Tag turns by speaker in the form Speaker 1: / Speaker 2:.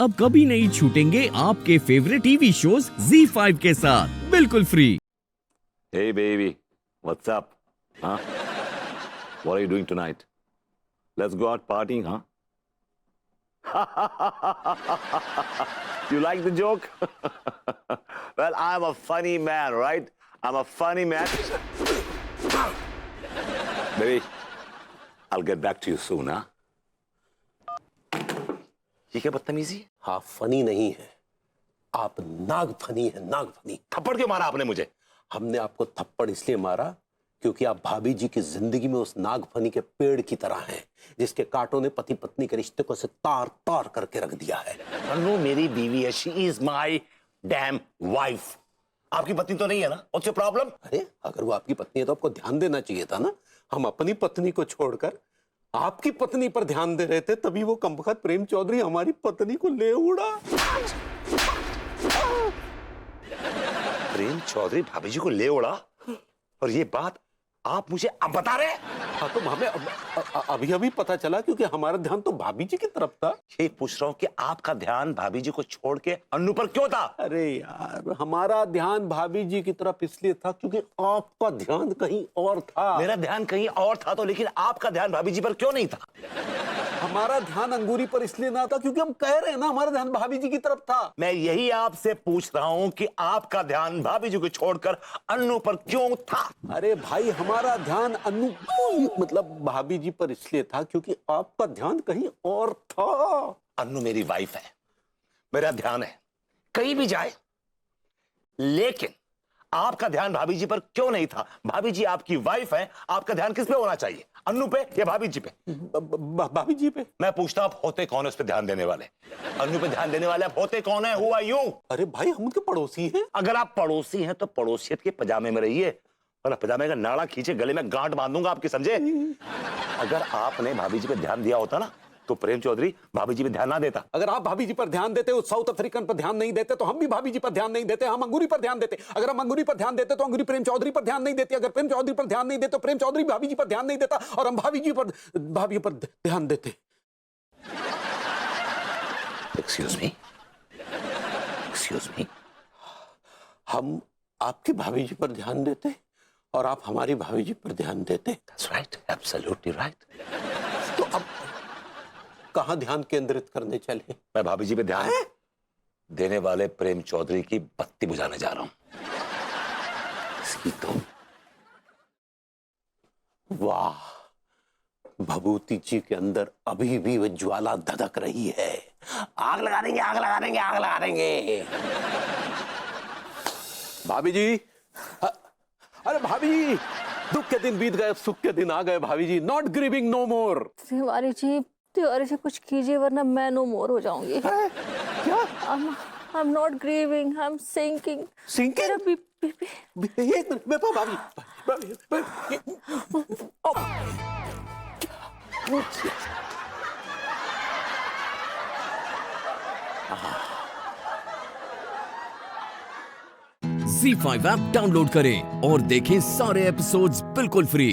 Speaker 1: अब कभी नहीं छूटेंगे आपके फेवरेट टीवी शोज ZEE5 के साथ बिल्कुल free.
Speaker 2: Hey baby, what's up? Huh? What are you doing tonight? Let's go out partying, huh? You like the joke? Well, I'm a funny man, right? I'm a funny man. Baby, I'll get back to you soon, huh? ये क्या बदतमीजी है?
Speaker 3: हाँ, funny नहीं है, आप नाग funny है, नाग funny.
Speaker 2: थप्पड़ क्यों मारा आपने मुझे?
Speaker 3: हमने आपको थप्पड़ इसलिए मारा क्योंकि आप भाभी जी की जिंदगी में उस नाग फनी के पेड़ की तरह हैं, जिसके कांटों ने पति पत्नी के रिश्ते को से तार तार करके रख दिया है।
Speaker 2: अनु मेरी बीवी है, she is my dam wife. आपकी पत्नी तो नहीं है ना? What's your problem?
Speaker 3: अरे अगर वो आपकी पत्नी है तो आपको ध्यान देना चाहिए था ना। हम अपनी पत्नी को छोड़कर आपकी पत्नी पर ध्यान दे रहे थे, तभी वो कमबख्त प्रेम चौधरी हमारी पत्नी को ले उड़ा।
Speaker 2: प्रेम चौधरी भाभी जी को ले उड़ा? और ये बात आप मुझे अब बता रहे हैं?
Speaker 3: हाँ, तो हमें अभी अभी पता चला क्योंकि हमारा ध्यान तो भाभी जी की तरफ था।
Speaker 2: ये पूछ रहा हूं कि आपका ध्यान भाभी जी को छोड़ के अन्नू पर क्यों था?
Speaker 3: अरे यार, हमारा ध्यान भाभी जी की तरफ इसलिए था क्योंकि आपका ध्यान कहीं और था।
Speaker 2: मेरा ध्यान कहीं और था तो, लेकिन आपका ध्यान भाभी जी पर क्यों नहीं था?
Speaker 3: हमारा ध्यान अंगूरी पर इसलिए ना था क्योंकि हम कह रहे हैं ना, हमारा ध्यान भाभी जी की तरफ था।
Speaker 2: मैं यही आपसे पूछ रहा हूं कि आपका ध्यान भाभी जी को छोड़कर अन्नू पर क्यों था?
Speaker 3: अरे भाई, हमारा ध्यान मतलब भाभी जी पर इसलिए था क्योंकि आपका ध्यान कहीं और था।
Speaker 2: अन्नू मेरी वाइफ है, मेरा ध्यान है कहीं भी जाए, लेकिन आपका ध्यान भाभी जी पर क्यों नहीं था? भाभी जी आपकी वाइफ है, आपका ध्यान किस पे होना चाहिए? अन्नू पे या भाभी जी पे?
Speaker 3: भाभी जी पे।
Speaker 2: मैं पूछता हूं, आप होते कौन है उस पे ध्यान देने वाले? अन्नू पे ध्यान देने वाले आप होते कौन है? Who are you?
Speaker 3: अरे भाई, हम उनके पड़ोसी हैं।
Speaker 2: अगर आप पड़ोसी हैं तो पड़ोसियत के पजामे में रहिए, और पजामे का नाड़ा खींचे गले में गांठ बांध दूंगा आपके, समझे? अगर आपने भाभी जी पे ध्यान दिया होता ना, तो प्रेम चौधरी भाभी जी पे ध्यान ना देता।
Speaker 3: अगर आप भाभी जी पर ध्यान देते, उस साउथ अफ्रीकन पर ध्यान नहीं देते, तो हम भी भाभी जी पर ध्यान नहीं देते, हम अंगूरी पर ध्यान देते। अगर हम अंगूरी पर ध्यान देते तो अंगूरी प्रेम चौधरी पर ध्यान नहीं देती। अगर प्रेम चौधरी पर ध्यान नहीं देते तो प्रेम चौधरी भाभी जी पर ध्यान नहीं देता, और हम भाभी जी पर ध्यान देते।
Speaker 2: Excuse me, excuse me.
Speaker 3: हम आपकी भाभी जी पर ध्यान देते और आप हमारी भाभी जी पर ध्यान देते।
Speaker 2: That's right, absolutely right.
Speaker 3: तो अब कहां ध्यान केंद्रित करने चले?
Speaker 2: मैं भाभी जी पे ध्यान देने वाले प्रेम चौधरी की बत्ती बुझाने जा रहा हूं। इसकी तो वाह, भभूति जी के अंदर अभी भी वह ज्वाला धधक रही है। आग लगा देंगे, आग लगा देंगे, आग लगा देंगे। भाभी जी, अरे भाभी जी, दुख के दिन बीत गए, सुख के दिन आ गए। भाभी जी, नॉट ग्रीविंग नो मोर।
Speaker 4: तिवारी जी कुछ कीजिए वरना मैं नो मोर हो जाऊंगी।
Speaker 3: क्या?
Speaker 4: I'm not grieving, I'm sinking.
Speaker 3: Sinking?
Speaker 4: मेरा बीपी।
Speaker 3: एक मिनट, मैं भाभी
Speaker 1: ZEE5 ऐप डाउनलोड करें और देखें सारे एपिसोड्स बिल्कुल फ्री।